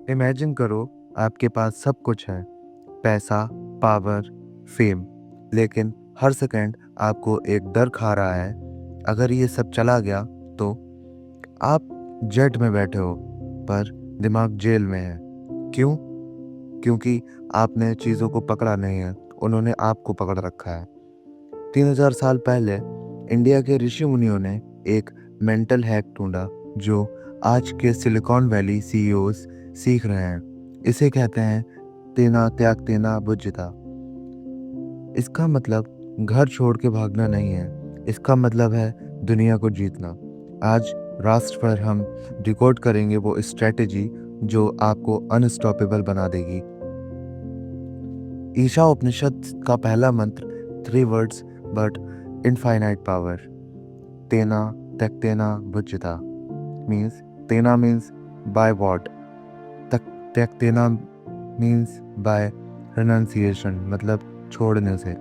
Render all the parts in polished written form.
Imagine करो आपके पास सब कुछ है, पैसा, पावर, फेम, लेकिन हर सेकंड आपको एक डर खा रहा है। अगर ये सब चला गया तो आप जेट में बैठे हो पर दिमाग जेल में है। क्यों? क्योंकि आपने चीज़ों को पकड़ा नहीं है, उन्होंने आपको पकड़ रखा है। 3000 साल पहले इंडिया के ऋषि मुनियों ने एक मेंटल हैक ढूंढा जो आज के सिलिकॉन वैली सीईओज सीख रहे हैं। इसे कहते हैं तेना त्याग तेना बुझिता। इसका मतलब घर छोड़ के भागना नहीं है, इसका मतलब है दुनिया को जीतना। आज राष्ट्र पर हम डिकोड करेंगे वो स्ट्रेटेजी जो आपको अनस्टॉपेबल बना देगी। ईशा उपनिषद का पहला मंत्र 3 वर्ड्स बट इनफाइनाइट पावर। तेना त्यक्तेना भुज्यता मीन्स तेना मीन्स बाय वॉट, त्यक्तेना मीन्स बाय रिनंसिएशन मतलब छोड़ने से,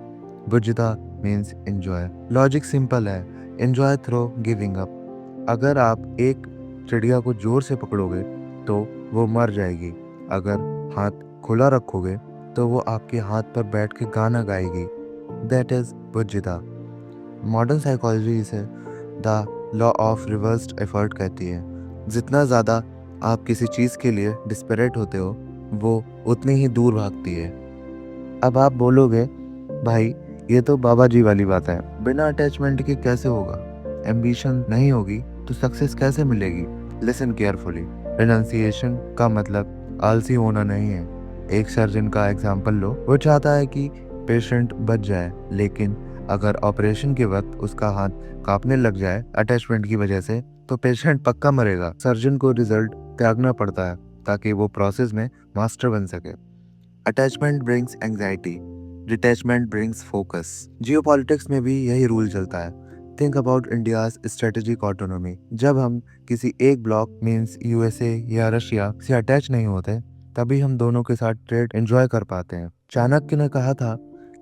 भुज्यता मीन्स एंजॉय। लॉजिक सिंपल है, एंजॉय थ्रो गिविंग अप। अगर आप एक चिड़िया को जोर से पकड़ोगे तो वो मर जाएगी, अगर हाथ खुला रखोगे तो वो आपके हाथ पर बैठ के गाना गाएगी। दैट इज भुज्यता। मॉडर्न साइकोलॉजी इसे the law of reversed effort कहती है। जितना ज़्यादा आप किसी चीज़ के लिए डिस्परेट होते हो वो उतनी ही दूर भागती है। अब आप बोलोगे भाई ये तो बाबा जी वाली बात है, बिना अटैचमेंट के कैसे होगा? एम्बिशन नहीं होगी तो सक्सेस कैसे मिलेगी? Listen carefully. रिनंसिएशन का मतलब आलसी होना नहीं है। एक सर्जन का एग्जाम्पल लो, वो चाहता है कि पेशेंट बच जाए, लेकिन अगर ऑपरेशन के वक्त उसका हाथ कांपने लग जाए अटैचमेंट की वजह से तो पेशेंट पक्का मरेगा। सर्जन को रिजल्ट त्यागना पड़ता है ताकि वो प्रोसेस में मास्टर बन सके। Attachment brings anxiety, detachment brings focus. Geopolitics में भी यही रूल चलता है। Think about India's strategic autonomy. जब हम किसी एक ब्लॉक मीन्स यूएसए या रशिया से अटैच नहीं होते तभी हम दोनों के साथ ट्रेड एंजॉय कर पाते हैं। चाणक्य ने कहा था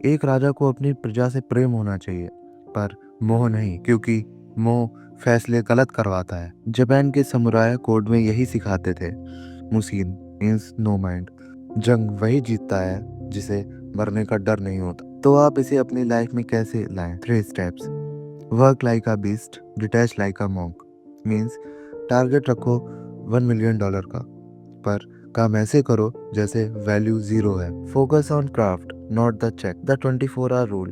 एक राजा को अपनी प्रजा से प्रेम होना चाहिए पर मोह नहीं, क्योंकि मोह फैसले गलत करवाता है। जापान के समुराय कोड में यही सिखाते थे, मुसीन मीन्स नो माइंड। जंग वही जीतता है जिसे मरने का डर नहीं होता। तो आप इसे अपनी लाइफ में कैसे लाएं? 3 steps. Work like a beast, detach like a monk. Means target रखो $1 मिलियन का, पर काम ऐसे करो जैसे वैल्यू 0 है। Focus on craft not the check. The 24 hour rule.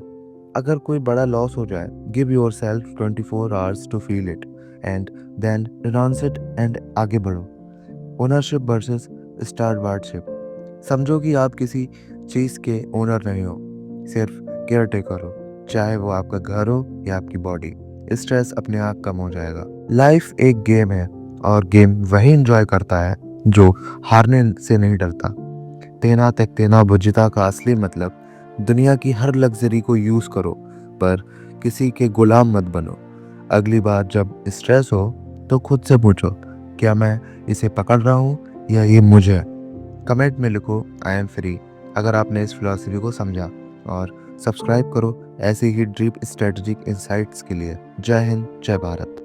अगर कोई बड़ा लॉस हो जाए, give yourself 24 hours to feel it and then renounce it and आगे बढ़ो। Ownership versus stewardship. समझो कि आप किसी चीज़ के ओनर नहीं हो, सिर्फ केयर टेकर हो, चाहे वो आपका घर हो या आपकी बॉडी। स्ट्रेस अपने आप कम हो जाएगा। लाइफ एक गेम है और गेम वही एंजॉय करता है जो हारने से नहीं डरता। तेना तक तेना बुझिता का असली मतलब दुनिया की हर लग्जरी को यूज करो पर किसी के गुलाम मत बनो। अगली बार जब स्ट्रेस हो तो खुद से पूछो, क्या मैं इसे पकड़ रहा हूँ या ये मुझे है? कमेंट में लिखो आई एम फ्री अगर आपने इस फिलॉसफी को समझा, और सब्सक्राइब करो ऐसे ही डीप स्ट्रेटजिक इंसाइट्स के लिए। जय हिंद, जय भारत।